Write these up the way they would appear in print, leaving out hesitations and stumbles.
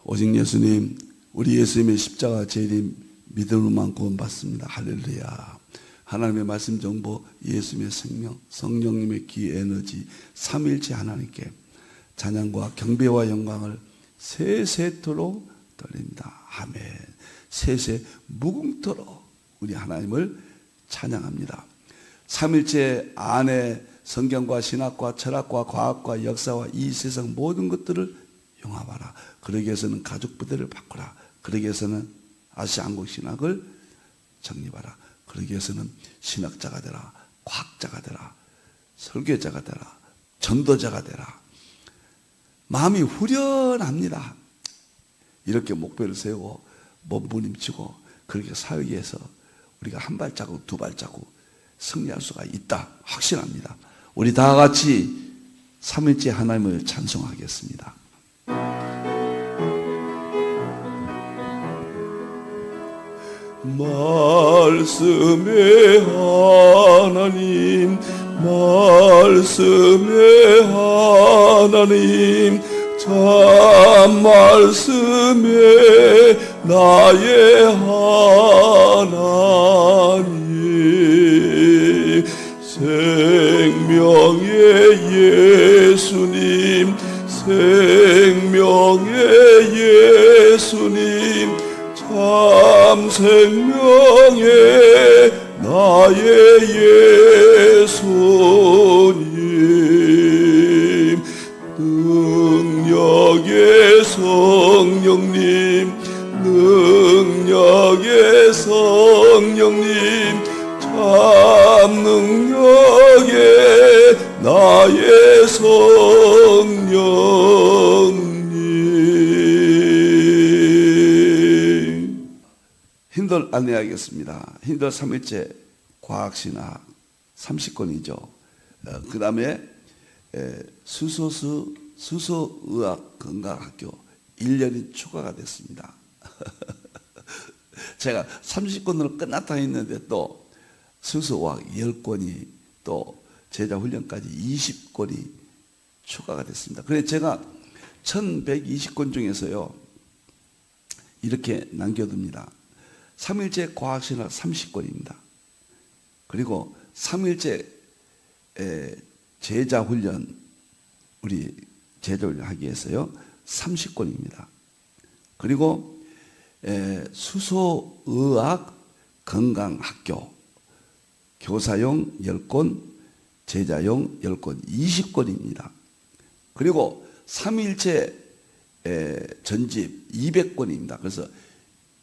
오직 예수님, 우리 예수님의 십자가 재림 믿음으로만 구원받습니다. 할렐루야. 하나님의 말씀 정보, 예수님의 생명, 성령님의 기 에너지, 삼일체 하나님께 찬양과 경배와 영광을 세세토록 돌립니다. 아멘. 세세 무궁토록 우리 하나님을 찬양합니다. 삼일체 안에 성경과 신학과 철학과 과학과 역사와 이 세상 모든 것들을 용합하라. 그러기 위해서는 가족 부대를 바꾸라. 그러기 위해서는 아시아 한국 신학을 정립하라. 그러기 위해서는 신학자가 되라. 과학자가 되라. 설교자가 되라. 전도자가 되라. 마음이 후련합니다. 이렇게 목표를 세우고 몸부림치고 그렇게 살기 위해서 우리가 한 발자국 두 발자국 승리할 수가 있다 확신합니다. 우리 다 같이 삼일째 하나님을 찬송하겠습니다. 말씀의 하나님, 말씀의 하나님, 참 말씀의 나의 하나님, 생명의 예수님, 생명의 예수님, 참 생명의 나의 예수님, 능력의 성령님, 능력의 성령님, 참 능력의 나의 성령님. 힌들 안내하겠습니다. 힌들 3일째 과학신학 30권이죠. 그 다음에 수소의학 건강학교 1년이 추가가 됐습니다. 제가 30권으로 끝났다 했는데 또 수소의학 10권이 또 제자훈련까지 20권이 추가가 됐습니다. 그래서 제가 1120권 중에서요 이렇게 남겨둡니다. 3일째 과학신학 30권입니다. 그리고 3일째 제자훈련 우리 제자훈련 하기 위해서요 30권입니다. 그리고 수소의학 건강학교 교사용 10권 제자용 10권 20권입니다. 그리고 3일째 전집 200권입니다. 그래서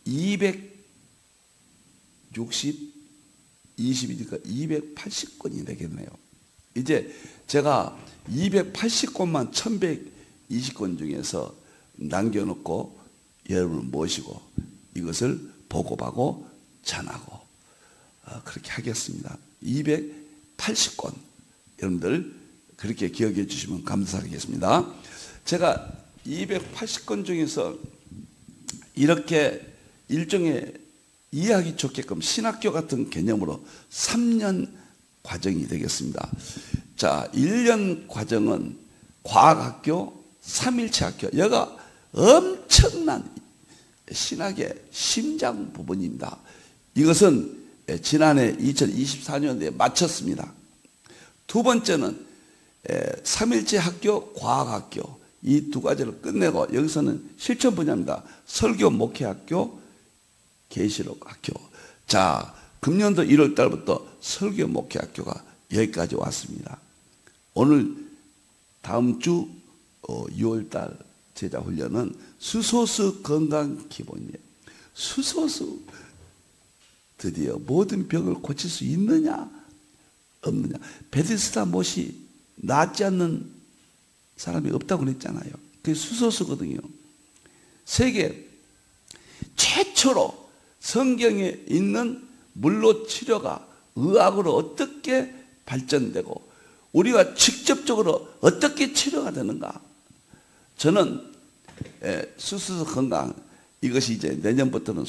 260 20이니까 280권이 되겠네요. 이제 제가 280권만 1120권 중에서 남겨놓고 여러분을 모시고 이것을 보고하고 전하고 그렇게 하겠습니다. 280권 여러분들 그렇게 기억해 주시면 감사하겠습니다. 제가 280권 중에서 이렇게 일종의 이해하기 좋게끔 신학교 같은 개념으로 3년 과정이 되겠습니다. 자, 1년 과정은 과학학교, 3일체 학교. 여기가 엄청난 신학의 심장 부분입니다. 이것은 지난해 2024년도에 마쳤습니다. 두 번째는 3일체 학교, 과학학교. 이 두 가지를 끝내고 여기서는 실천 분야입니다. 설교 목회학교, 계시록 학교. 자, 금년도 1월 달부터 설교 목회학교가 여기까지 왔습니다. 오늘 다음 주 6월 달 제자 훈련은 수소수 건강 기본이에요. 수소수 드디어 모든 병을 고칠 수 있느냐 없느냐. 베데스다 못이 낫지 않는 사람이 없다고 그랬잖아요. 그게 수소수거든요. 세계 최초로 성경에 있는 물로 치료가 의학으로 어떻게 발전되고 우리가 직접적으로 어떻게 치료가 되는가. 저는 수소수 건강 이것이 이제 내년부터는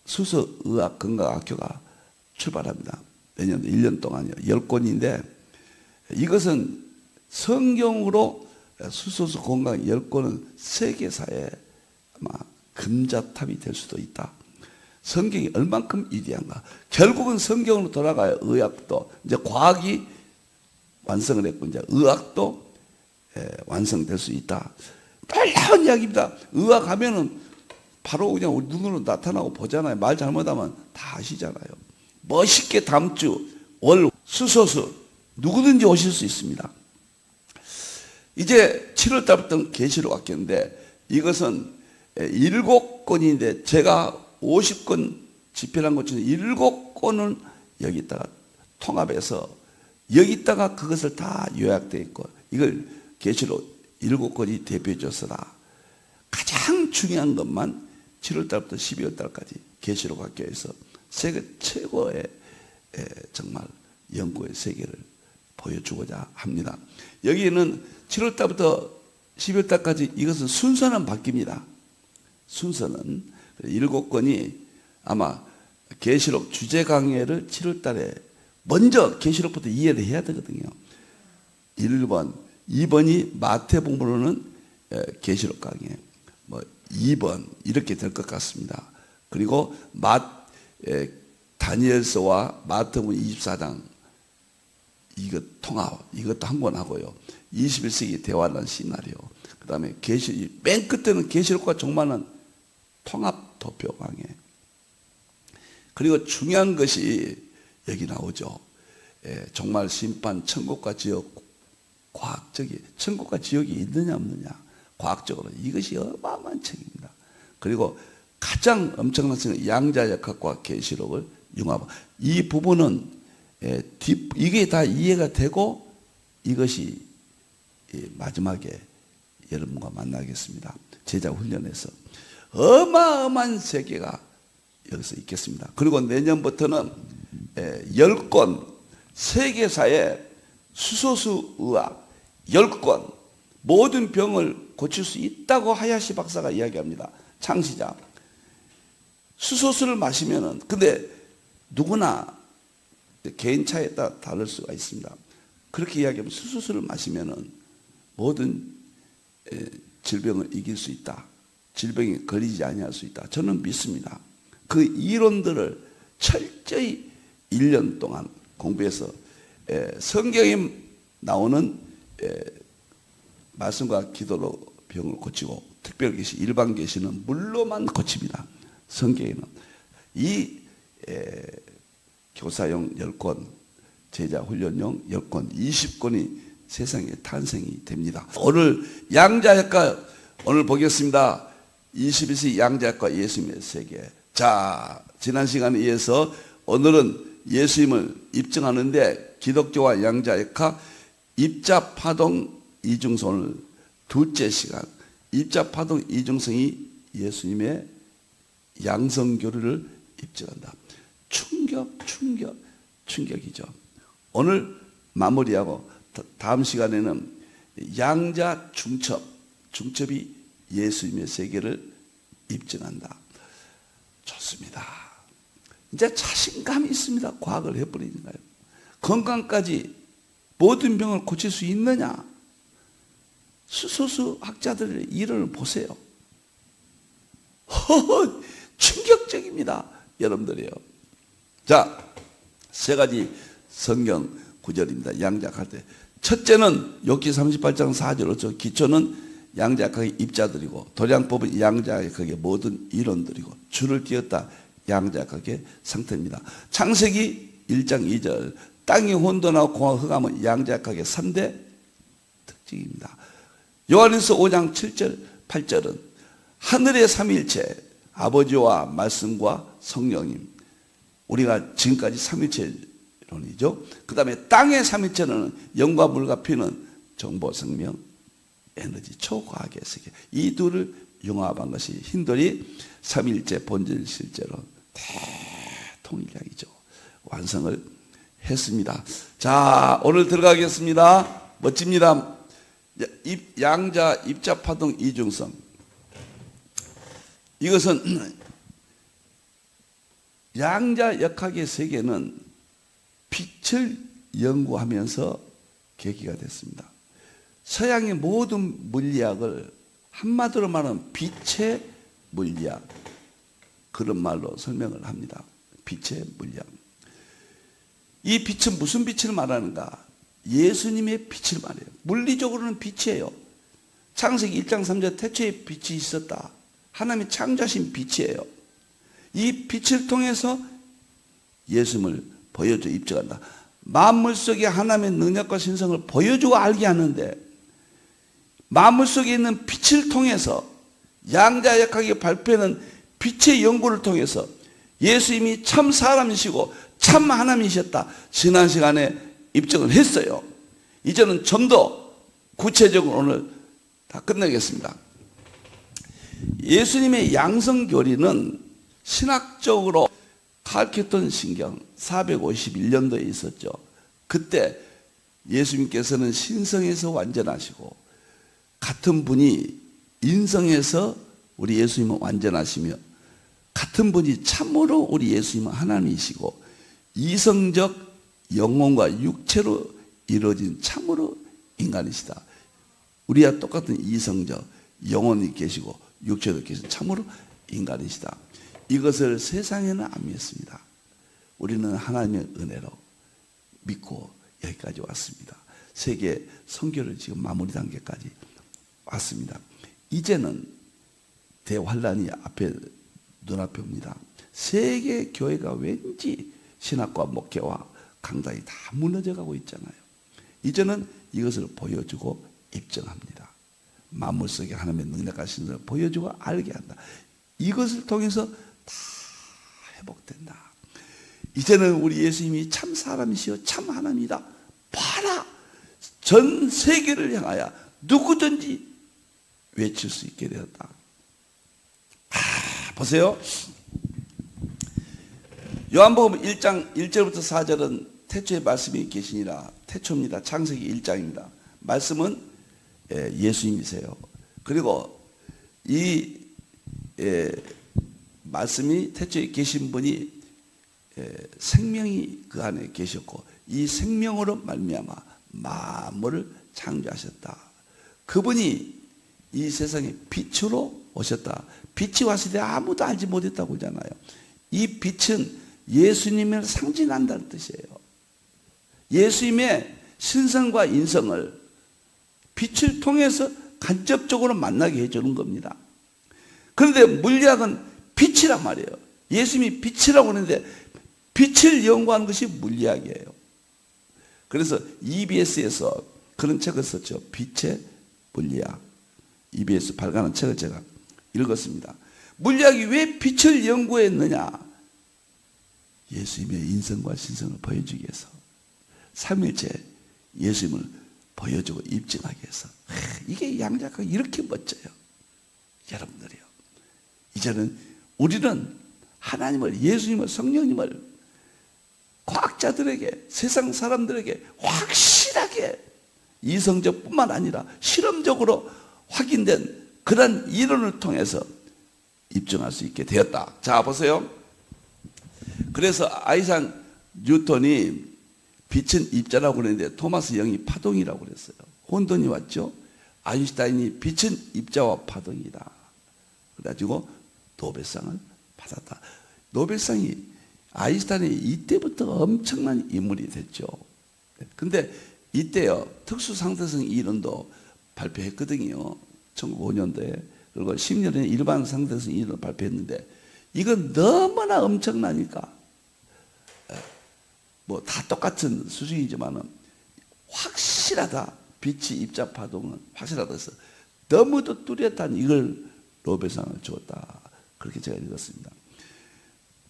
수소의학 건강학교가 출발합니다. 내년 1년 동안요 10권인데 이것은 성경으로 수소수 건강 10권은 세계사에 아마 금자탑이 될 수도 있다. 성경이 얼만큼 위대한가. 결국은 성경으로 돌아가야 의학도 이제 과학이 완성을 했고 이제 의학도 완성될 수 있다. 놀라운 이야기입니다. 의학하면은 바로 그냥 우리 눈으로 나타나고 보잖아요. 말 잘못하면 다 아시잖아요. 멋있게 다음 주 월 수소수 누구든지 오실 수 있습니다. 이제 7월 달부터 계시록 왔겠는데 이것은 7권인데 제가 50권 집필한 것 중에 7권을 여기다가 통합해서 여기다가 그것을 다 요약되어 있고 이걸 계시록 7권이 대표적서다. 가장 중요한 것만 7월 달부터 12월 달까지 계시록 학교에서 세계 최고의 정말 연구의 세계를 보여주고자 합니다. 여기는 7월 달부터 12월 달까지 이것은 순서는 바뀝니다. 순서는 7권이 아마 계시록 주제 강해를 7월 달에 먼저 계시록부터 이해를 해야 되거든요. 1번, 2번이 마태복음으로는 계시록 강해, 2번 이렇게 될 것 같습니다. 그리고 다니엘서와 마태복음 24장 이것 통합, 이것도 한 권 하고요. 21세기 대환란 시나리오. 그다음에 맨 끝에는 계시록과 종말은 통합 도표 강해. 그리고 중요한 것이 여기 나오죠. 종말 심판, 천국과 지옥, 과학적이 천국과 지옥이 있느냐 없느냐, 과학적으로 이것이 어마어마한 책입니다. 그리고 가장 엄청난 책은 양자역학과 계시록을 융합. 이 부분은 이게 다 이해가 되고 이것이 마지막에 여러분과 만나겠습니다. 제자 훈련에서 어마어마한 세계가 여기서 있겠습니다. 그리고 내년부터는 10권 세계사의 수소수 의학 10권 모든 병을 고칠 수 있다고 하야시 박사가 이야기합니다. 창시자. 수소수를 마시면은 근데 누구나 개인 차에 따라 다를 수가 있습니다. 그렇게 이야기하면 수소수를 마시면은 모든 질병을 이길 수 있다. 질병이 걸리지 아니할 수 있다. 저는 믿습니다. 그 이론들을 철저히 1년 동안 공부해서 성경에 나오는 말씀과 기도로 병을 고치고 특별계시, 일반계시는 물로만 고칩니다. 성경에는 이 교사용 10권, 제자훈련용 10권, 20권이 세상에 탄생이 됩니다. 오늘 양자역과 오늘 보겠습니다. 21세기 양자역과 예수님의 세계. 자, 지난 시간에 이어서 오늘은 예수님을 입증하는데 기독교와 양자역학 입자파동 이중성을 둘째 시간. 입자파동 이중성이 예수님의 양성교류를 입증한다. 충격이죠. 오늘 마무리하고 다음 시간에는 양자 중첩이 예수님의 세계를 입증한다. 좋습니다. 이제 자신감이 있습니다. 과학을 해버리니까요. 건강까지 모든 병을 고칠 수 있느냐? 수소수 학자들의 이론을 보세요. 충격적입니다. 여러분들이요. 자, 세 가지 성경 구절입니다. 양자할 때. 첫째는 욥기 38장 4절 5절 기초는 양자역학의 입자들이고 도량법은 양자역학의 모든 이론들이고 줄을 띄었다 양자역학의 상태입니다. 창세기 1장 2절 땅이 혼돈하고 공하고 흑암은 양자역학의 3대 특징입니다. 요한일서 5장 7절 8절은 하늘의 삼일체 아버지와 말씀과 성령님 우리가 지금까지 삼일체론이죠. 그 다음에 땅의 삼일체는 영과 물과 피는 정보, 생명, 에너지, 초과학의 세계. 이 둘을 융합한 것이 힌두리 삼일체 본질 실제로 대통일학이죠. 완성을 했습니다. 자, 오늘 들어가겠습니다. 멋집니다. 양자 입자파동 이중성. 이것은 양자역학의 세계는 빛을 연구하면서 계기가 됐습니다. 서양의 모든 물리학을 한마디로 말하면 빛의 물리학, 그런 말로 설명을 합니다. 빛의 물리학. 이 빛은 무슨 빛을 말하는가? 예수님의 빛을 말해요. 물리적으로는 빛이에요. 창세기 1장 3절 태초에 빛이 있었다. 하나님이 창조하신 빛이에요. 이 빛을 통해서 예수님을 보여줘 입증한다. 만물 속에 하나님의 능력과 신성을 보여주고 알게 하는데, 만물 속에 있는 빛을 통해서 양자역학이 발표하는 빛의 연구를 통해서 예수님이 참 사람이시고 참 하나님이셨다, 지난 시간에 입증을 했어요. 이제는 좀 더 구체적으로 오늘 다 끝내겠습니다. 예수님의 양성교리는 신학적으로 칼케톤 신경 451년도에 있었죠. 그때 예수님께서는 신성에서 완전하시고 같은 분이 인성에서 우리 예수님은 완전하시며 같은 분이 참으로 우리 예수님은 하나님이시고 이성적 영혼과 육체로 이루어진 참으로 인간이시다. 우리와 똑같은 이성적 영혼이 계시고 육체도 계신 참으로 인간이시다. 이것을 세상에는 안 믿습니다. 우리는 하나님의 은혜로 믿고 여기까지 왔습니다. 세계 선교를 지금 마무리 단계까지 왔습니다. 이제는 대환란이 앞에 눈앞에 옵니다. 세계 교회가 왠지 신학과 목회와 강단이 다 무너져 가고 있잖아요. 이제는 이것을 보여주고 입증합니다. 만물 속에 하나님의 능력과 신성을 보여주고 알게 한다. 이것을 통해서 다 회복된다. 이제는 우리 예수님이 참 사람이시여 참 하나님이다. 봐라! 전 세계를 향하여 누구든지 외칠 수 있게 되었다. 보세요. 요한복음 1장 1절부터 4절은 태초에 말씀이 계시니라. 태초입니다. 창세기 1장입니다. 말씀은 예수님이세요. 그리고 이 말씀이 태초에 계신 분이 생명이 그 안에 계셨고 이 생명으로 말미암아 만물을 창조하셨다. 그분이 이 세상에 빛으로 오셨다. 빛이 왔을 때 아무도 알지 못했다고 하잖아요. 이 빛은 예수님을 상징한다는 뜻이에요. 예수님의 신성과 인성을 빛을 통해서 간접적으로 만나게 해주는 겁니다. 그런데 물리학은 빛이란 말이에요. 예수님이 빛이라고 하는데 빛을 연구하는 것이 물리학이에요. 그래서 EBS에서 그런 책을 썼죠. 빛의 물리학. EBS 발간한 책을 제가 읽었습니다. 물리학이 왜 빛을 연구했느냐? 예수님의 인성과 신성을 보여주기 위해서, 삼일째 예수님을 보여주고 입증하기 위해서. 이게 양자가 이렇게 멋져요. 여러분들이요. 이제는 우리는 하나님을, 예수님을, 성령님을 과학자들에게, 세상 사람들에게 확실하게 이성적 뿐만 아니라 실험적으로 확인된 그런 이론을 통해서 입증할 수 있게 되었다. 자, 보세요. 그래서 아이작 뉴턴이 빛은 입자라고 그랬는데 토마스 영이 파동이라고 그랬어요. 혼돈이 왔죠. 아인슈타인이 빛은 입자와 파동이다. 그래가지고 노벨상을 받았다. 노벨상이 아인슈타인이 이때부터 엄청난 인물이 됐죠. 근데 이때요, 특수상대성 이론도 발표했거든요. 1905년도에. 그리고 10년에 일반 상대성 이론을 발표했는데 이건 너무나 엄청나니까 뭐 다 똑같은 수준이지만은 확실하다. 빛이 입자 파동은 확실하다 해서 너무도 뚜렷한 이걸 노벨상을 주었다. 그렇게 제가 읽었습니다.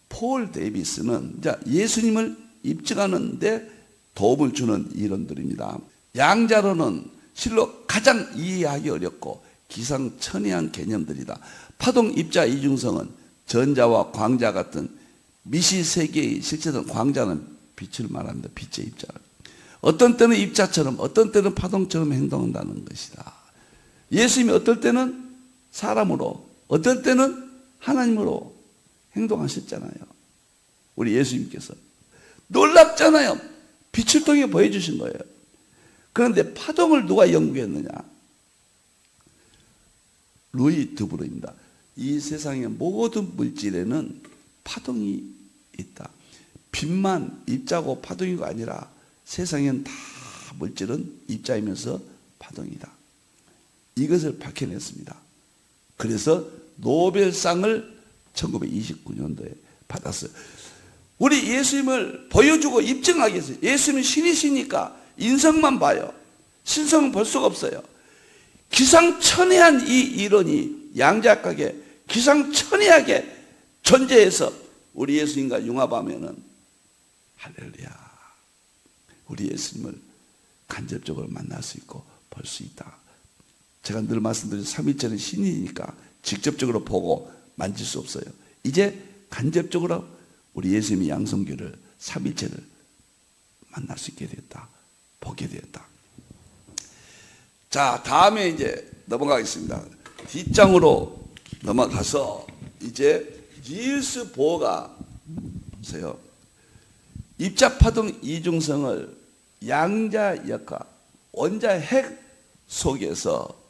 폴 데이비스는 예수님을 입증하는데 도움을 주는 이론들입니다. 양자론은 실로 가장 이해하기 어렵고 기상천외한 개념들이다. 파동 입자 이중성은 전자와 광자 같은 미시세계의 실체적 광자는 빛을 말합니다. 빛의 입자. 어떤 때는 입자처럼 어떤 때는 파동처럼 행동한다는 것이다. 예수님이 어떨 때는 사람으로 어떨 때는 하나님으로 행동하셨잖아요. 우리 예수님께서 놀랍잖아요. 빛을 통해 보여주신 거예요. 그런데 파동을 누가 연구했느냐? 루이 드브르입니다. 이 세상의 모든 물질에는 파동이 있다. 빛만 입자고 파동이가 아니라 세상엔 다 물질은 입자이면서 파동이다. 이것을 밝혀냈습니다. 그래서 노벨상을 1929년도에 받았어요. 우리 예수님을 보여주고 입증하기 위해서. 예수님은 신이시니까 인성만 봐요. 신성은 볼 수가 없어요. 기상천외한 이 이론이 양자역학에 기상천외하게 존재해서 우리 예수님과 융합하면은 할렐루야, 우리 예수님을 간접적으로 만날 수 있고 볼 수 있다. 제가 늘 말씀드린 삼위일체는 신이니까 직접적으로 보고 만질 수 없어요. 이제 간접적으로 우리 예수님이 양성교를 삼위일체를 만날 수 있게 됐다. 보게 되었다. 자, 다음에 이제 넘어가겠습니다. 뒷장으로 넘어가서 이제 닐스 보어가 보세요. 입자파동 이중성을 양자역학, 원자핵 속에서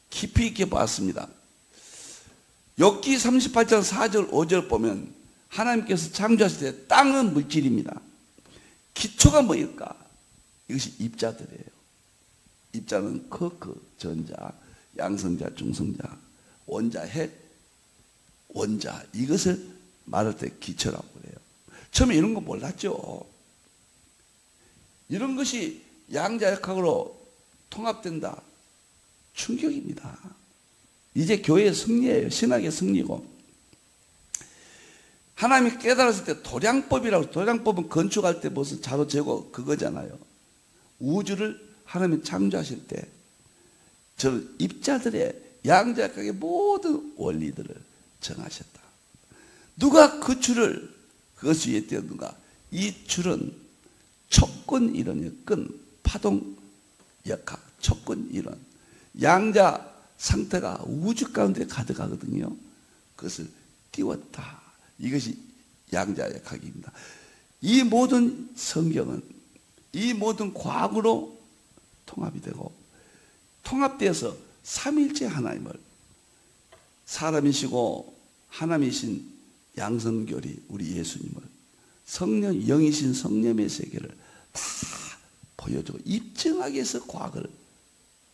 깊이 있게 봤습니다. 욥기 38장 4절 5절 보면 하나님께서 창조하실 때 땅은 물질입니다. 기초가 뭐일까? 이것이 입자들이에요. 입자는 크크, 전자, 양성자, 중성자, 원자, 핵, 원자, 이것을 말할 때 기초라고 그래요. 처음에 이런 거 몰랐죠. 이런 것이 양자역학으로 통합된다. 충격입니다. 이제 교회의 승리예요. 신학의 승리고. 하나님이 깨달았을 때 도량법이라고, 도량법은 건축할 때 무슨 자로 재고 그거잖아요. 우주를 하나님이 창조하실 때 저는 입자들의 양자역학의 모든 원리들을 정하셨다. 누가 그 줄을 그것이 위에 띄었는가? 이 줄은 촉근 이론이에요. 끈, 파동 역학, 촉근 이론. 양자 상태가 우주 가운데 가득하거든요. 그것을 띄웠다. 이것이 양자역학입니다. 이 모든 성경은 이 모든 과학으로 통합이 되고 통합되어서 삼위일체 하나님을, 사람이시고 하나님이신 양성교리 우리 예수님을, 성령 영이신 성령의 세계를 다 보여주고 입증하기 위해서 과학을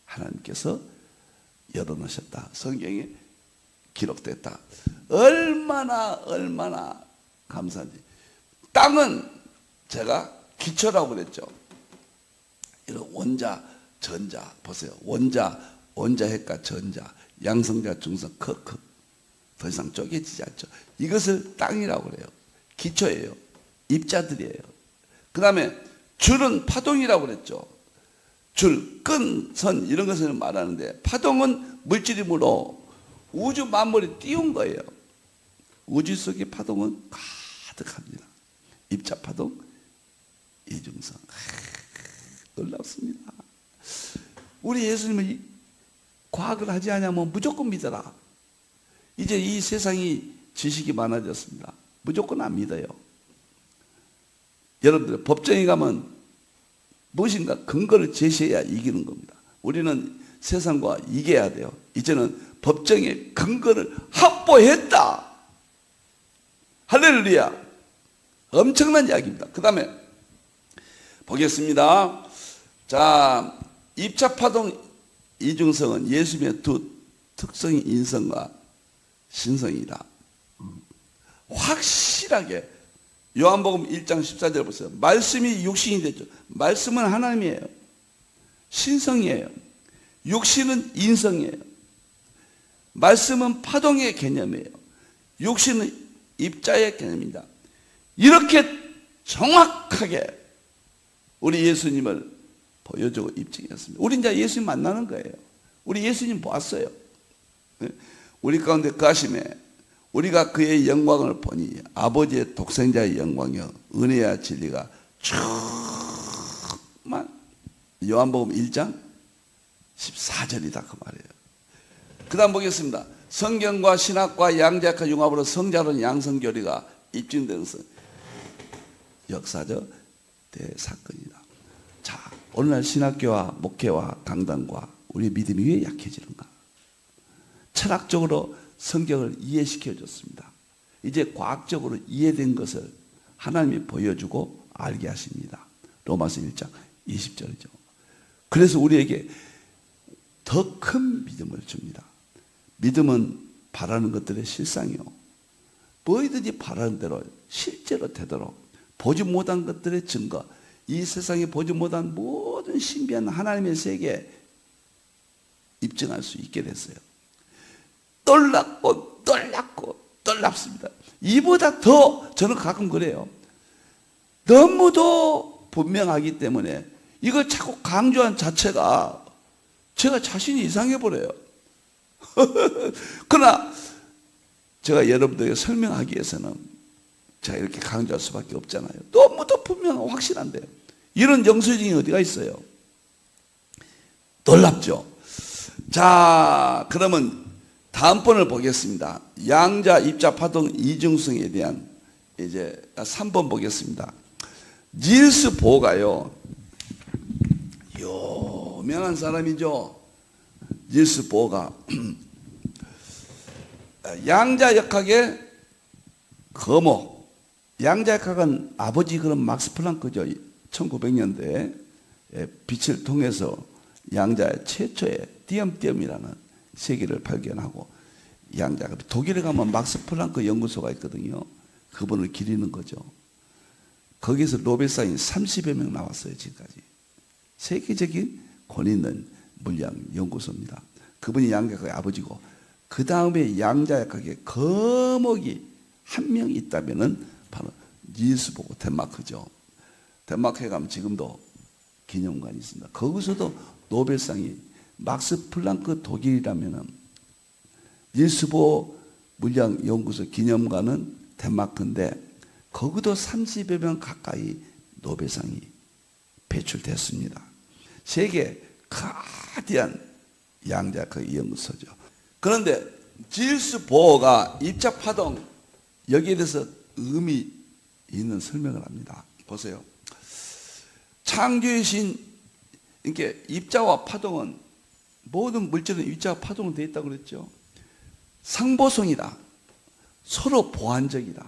하나님께서 열어놓으셨다. 성경에 기록됐다. 얼마나 감사한지. 땅은 제가 기초라고 그랬죠. 이런 원자, 전자 보세요. 원자핵과 전자, 양성자, 중성, 크크. 더 이상 쪼개지지 않죠. 이것을 땅이라고 그래요. 기초예요. 입자들이에요. 그 다음에 줄은 파동이라고 그랬죠. 줄, 끈, 선 이런 것을 말하는데 파동은 물질이므로 우주 만물이 띄운 거예요. 우주 속의 파동은 가득합니다. 입자 파동, 이중성. 놀랍습니다. 우리 예수님은 과학을 하지 않으면 무조건 믿어라. 이제 이 세상이 지식이 많아졌습니다. 무조건 안 믿어요. 여러분들 법정에 가면 무엇인가 근거를 제시해야 이기는 겁니다. 우리는 세상과 이겨야 돼요. 이제는 법정에 근거를 확보했다. 할렐루야. 엄청난 이야기입니다. 그 다음에 보겠습니다. 자, 입자파동 이중성은 예수님의 두 특성인 인성과 신성이다. 확실하게 요한복음 1장 14절 보세요. 말씀이 육신이 됐죠. 말씀은 하나님이에요. 신성이에요. 육신은 인성이에요. 말씀은 파동의 개념이에요. 육신은 입자의 개념입니다. 이렇게 정확하게 우리 예수님을 보여주고 입증했습니다. 우리 이제 예수님 만나는 거예요. 우리 예수님 보았어요. 우리 가운데 가심에 우리가 그의 영광을 보니 아버지의 독생자의 영광이요 은혜와 진리가 충만. 요한복음 1장 14절이다 그 말이에요. 그 다음 보겠습니다. 성경과 신학과 양자역학 융합으로 성자론 양성교리가 입증된 것은 역사적 대사건이다. 자, 오늘날 신학교와 목회와 강단과 우리의 믿음이 왜 약해지는가? 철학적으로 성경을 이해시켜 줬습니다. 이제 과학적으로 이해된 것을 하나님이 보여주고 알게 하십니다. 로마서 1장 20절이죠. 그래서 우리에게 더 큰 믿음을 줍니다. 믿음은 바라는 것들의 실상이요, 뭐든지 바라는 대로 실제로 되도록 보지 못한 것들의 증거, 이 세상에 보지 못한 모든 신비한 하나님의 세계에 입증할 수 있게 됐어요. 놀랍고 놀랍습니다. 이보다 더 저는 가끔 그래요. 너무도 분명하기 때문에 이걸 자꾸 강조한 자체가 제가 자신이 이상해 버려요. 그러나 제가 여러분들에게 설명하기 위해서는 제가 이렇게 강조할 수밖에 없잖아요. 너무도 분명하고 확실한데 이런 영수증이 어디가 있어요? 놀랍죠? 자, 그러면 다음번을 보겠습니다. 양자, 입자, 파동, 이중성에 대한 이제 3번 보겠습니다. 닐스 보어가요, 유명한 사람이죠. 닐스 보어가 양자역학의 거목, 양자역학은 아버지 그런 막스 플랑크죠. 1900년대에 빛을 통해서 양자의 최초의 띄엄띄엄이라는 세계를 발견하고, 양자가 독일에 가면 막스 플랑크 연구소가 있거든요. 그분을 기리는 거죠. 거기서 노벨상이 30여 명 나왔어요. 지금까지 세계적인 권위 있는 물리학 연구소입니다. 그분이 양자역학의 아버지고, 그 다음에 양자역학의 거목이 한 명 있다면은 바로 닐스 보어, 덴마크죠. 덴마크에 가면 지금도 기념관이 있습니다. 거기서도 노벨상이, 막스 플랑크 독일이라면은 닐스 보어 물리학 연구소 기념관은 덴마크인데, 거기도 30여 명 가까이 노벨상이 배출됐습니다. 세계 거대한 양자역학 연구소죠. 그런데 닐스 보어가 입자 파동, 여기에 대해서 의미 있는 설명을 합니다. 보세요. 창조의 신, 이렇게 입자와 파동은, 모든 물질은 입자와 파동으로 되어 있다고 그랬죠. 상보성이다, 서로 보완적이다,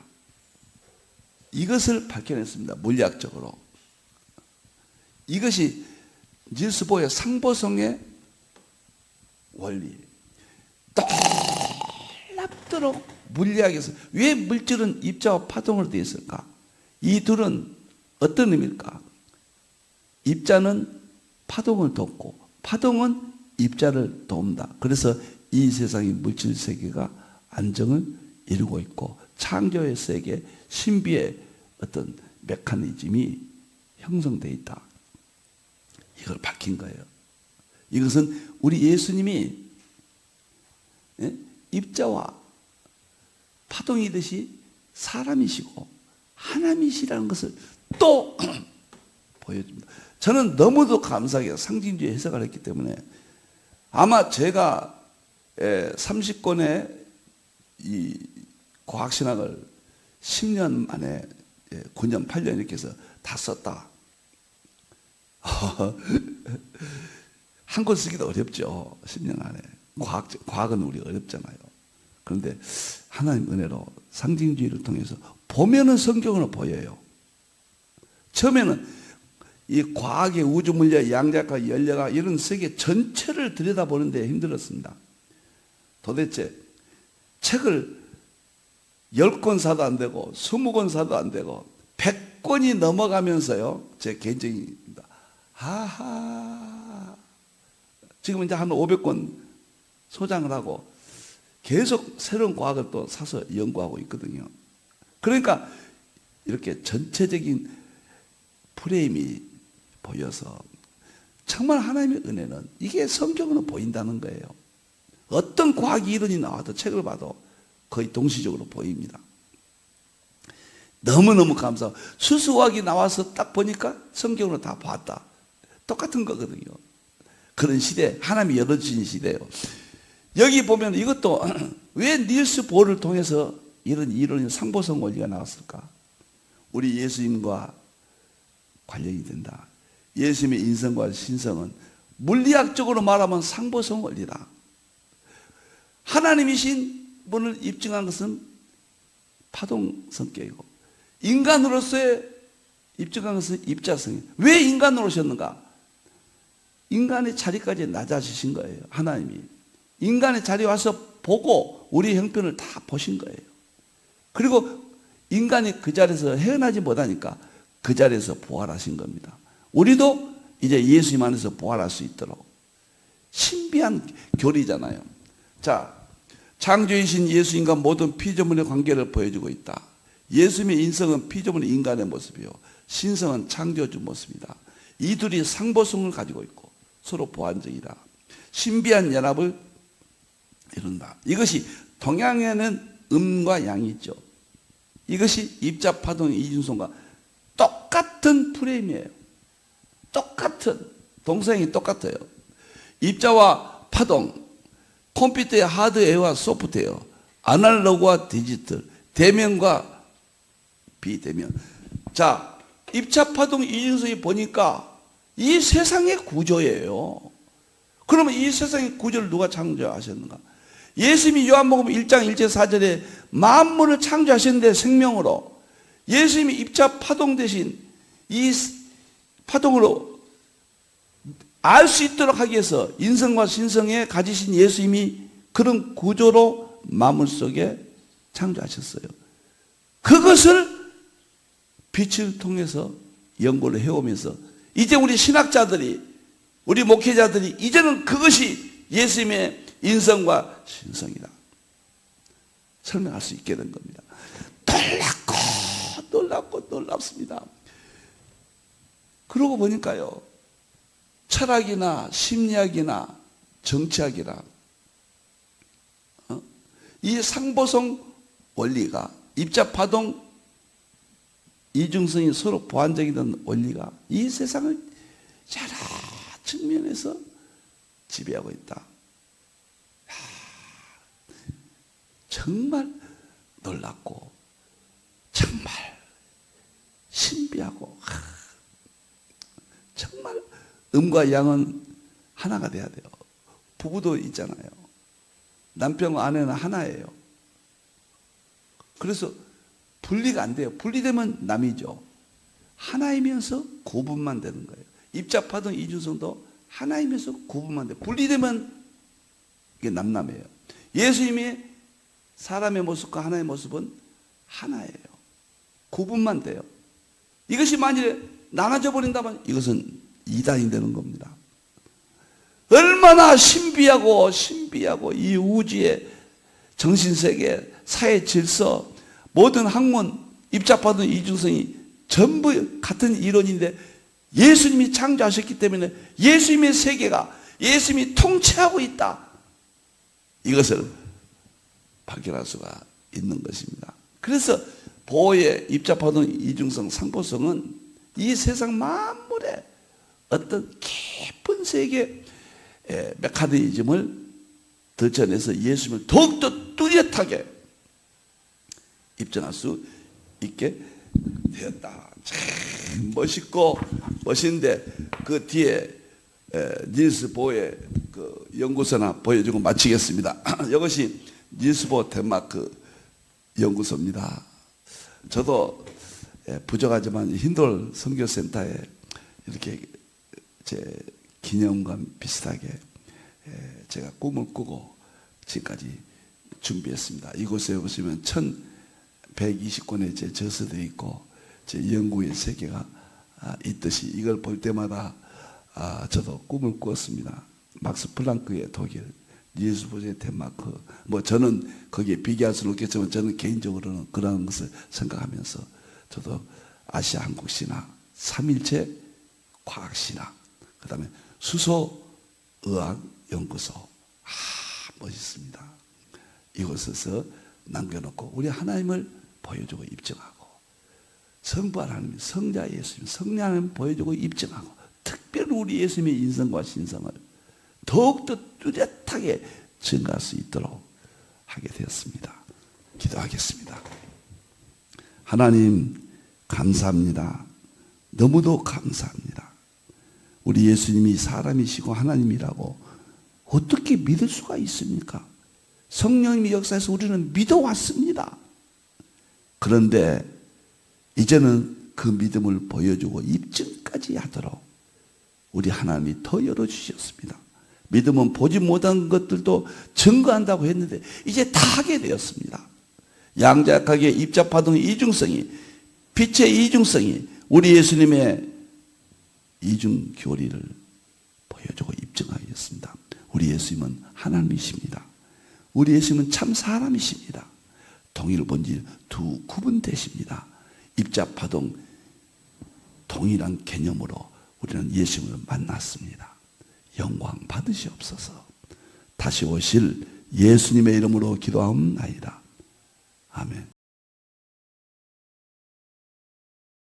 이것을 밝혀냈습니다. 물리학적으로. 이것이 닐스 보어의 상보성의 원리. 놀랍도록 물리학에서 왜 물질은 입자와 파동으로 되어 있을까? 이 둘은 어떤 의미일까? 입자는 파동을 돕고 파동은 입자를 돕는다. 그래서 이 세상의 물질 세계가 안정을 이루고 있고, 창조의 세계, 신비의 어떤 메커니즘이 형성되어 있다. 이걸 밝힌 거예요. 이것은 우리 예수님이 입자와 파동이듯이 사람이시고 하나님이시라는 것을 또 보여줍니다. 저는 너무도 감사하게 상징주의 해석을 했기 때문에, 아마 제가 30권의 이 과학신학을 10년 만에 9년, 8년 이렇게 해서 다 썼다. 한 권 쓰기도 어렵죠. 10년 안에. 과학은 우리 어렵잖아요. 그런데 하나님 은혜로 상징주의를 통해서 보면은 성경으로 보여요. 처음에는 이 과학의 우주물리학, 양자역학, 연력학 이런 세계 전체를 들여다보는데 힘들었습니다. 도대체 책을 10권 사도 안 되고 20권 사도 안 되고 100권이 넘어가면서요, 제 개인적입니다. 하하, 지금 이제 한 500권 소장을 하고 계속 새로운 과학을 또 사서 연구하고 있거든요. 그러니까 이렇게 전체적인 프레임이 보여서 정말 하나님의 은혜는 이게 성경으로 보인다는 거예요. 어떤 과학 이론이 나와도 책을 봐도 거의 동시적으로 보입니다. 너무너무 감사하고, 수수화학이 나와서 딱 보니까 성경으로 다 봤다. 똑같은 거거든요. 그런 시대, 하나님이 열어주신 시대예요. 여기 보면 이것도 왜 닐스 보어를 통해서 이런 이론이 상보성 원리가 나왔을까? 우리 예수님과 관련이 된다. 예수님의 인성과 신성은 물리학적으로 말하면 상보성 원리다. 하나님이신 분을 입증한 것은 파동 성격이고, 인간으로서의 입증한 것은 입자성이에요. 왜 인간으로 오셨는가? 인간의 자리까지 낮아지신 거예요. 하나님이 인간의 자리에 와서 보고 우리 형편을 다 보신 거예요. 그리고 인간이 그 자리에서 헤어나지 못하니까 그 자리에서 부활하신 겁니다. 우리도 이제 예수님 안에서 부활할 수 있도록 신비한 교리잖아요. 자, 창조이신 예수님과 모든 피조물의 관계를 보여주고 있다. 예수님의 인성은 피조물의 인간의 모습이요, 신성은 창조주 모습이다. 이 둘이 상보성을 가지고 있고 서로 보완적이다. 신비한 연합을 이룬다. 이것이 동양에는 음과 양이 있죠. 이것이 입자파동 이중성과 똑같은 프레임이에요. 똑같은 동성이 똑같아요. 입자와 파동, 컴퓨터의 하드웨어와 소프트웨어, 아날로그와 디지털, 대면과 비대면. 자, 입자파동 이중성이 보니까 이 세상의 구조예요. 그러면 이 세상의 구조를 누가 창조하셨는가? 예수님이 요한복음 1장 1절 4절에 만물을 창조하셨는데 생명으로, 예수님이 입자 파동 대신 이 파동으로 알 수 있도록 하기 위해서 인성과 신성에 가지신 예수님이 그런 구조로 만물 속에 창조하셨어요. 그것을 빛을 통해서 연구를 해오면서 이제 우리 신학자들이, 우리 목회자들이 이제는 그것이 예수님의 인성과 신성이다 설명할 수 있게 된 겁니다. 놀랍고 놀랍습니다. 그러고 보니까요, 철학이나 심리학이나 정치학이나 이 상보성 원리가, 입자파동 이중성이 서로 보완적이던 원리가 이 세상을 여러 측면에서 지배하고 있다. 정말 놀랍고 정말 신비하고, 정말 음과 양은 하나가 돼야 돼요. 부부도 있잖아요. 남편과 아내는 하나예요. 그래서 분리가 안 돼요. 분리되면 남이죠. 하나이면서 구분만 되는 거예요. 입자파동 이중성도 하나이면서 구분만 돼요. 분리되면 이게 남남이에요. 예수님이 사람의 모습과 하나의 모습은 하나예요. 구분만 돼요. 이것이 만일에 나눠져 버린다면 이것은 이단이 되는 겁니다. 얼마나 신비하고 이 우주의 정신세계, 사회 질서, 모든 학문, 입자파동 이중성이 전부 같은 이론인데 예수님이 창조하셨기 때문에 예수님의 세계가, 예수님이 통치하고 있다, 이것을 발견할 수가 있는 것입니다. 그래서 보호의 입자파동 이중성 상보성은 이 세상 만물의 어떤 깊은 세계 메커니즘을 들춰내서 예수님을 더욱더 뚜렷하게 입증할 수 있게 되었다. 참 멋있고 멋있는데 그 뒤에 닐스 보의 그 연구소나 보여주고 마치겠습니다. 이것이 닐스 보 덴마크 연구소입니다. 저도 부족하지만 힌돌 선교센터에 이렇게 제 기념관 비슷하게 제가 꿈을 꾸고 지금까지 준비했습니다. 이곳에 보시면 1120권의 제 저서들이 있고 제 연구의 세계가 있듯이 이걸 볼 때마다 저도 꿈을 꾸었습니다. 막스 플랑크의 독일, 닐스 보의 덴마크, 뭐 저는 거기에 비교할 수는 없겠지만 저는 개인적으로는 그런 것을 생각하면서 저도 아시아 한국 신학, 삼일체 과학 신학, 그 다음에 수소의학 연구소, 멋있습니다. 이곳에서 남겨놓고 우리 하나님을 보여주고 입증하고, 성부 하나님, 성자 예수님, 성령 하나님 보여주고 입증하고, 특별히 우리 예수님의 인성과 신성을 더욱더 뚜렷하게 증가할 수 있도록 하게 되었습니다. 기도하겠습니다. 하나님 감사합니다. 너무도 감사합니다. 우리 예수님이 사람이시고 하나님이라고 어떻게 믿을 수가 있습니까? 성령님의 역사에서 우리는 믿어왔습니다. 그런데 이제는 그 믿음을 보여주고 입증까지 하도록 우리 하나님이 더 열어주셨습니다. 믿음은 보지 못한 것들도 증거한다고 했는데 이제 다 하게 되었습니다. 양자역학의 입자파동의 이중성이, 빛의 이중성이 우리 예수님의 이중교리를 보여주고 입증하였습니다. 우리 예수님은 하나님이십니다. 우리 예수님은 참 사람이십니다. 동일 본질 두 구분되십니다. 입자파동 동일한 개념으로 우리는 예수님을 만났습니다. 영광 받으시옵소서. 다시 오실 예수님의 이름으로 기도하옵나이다. 아멘.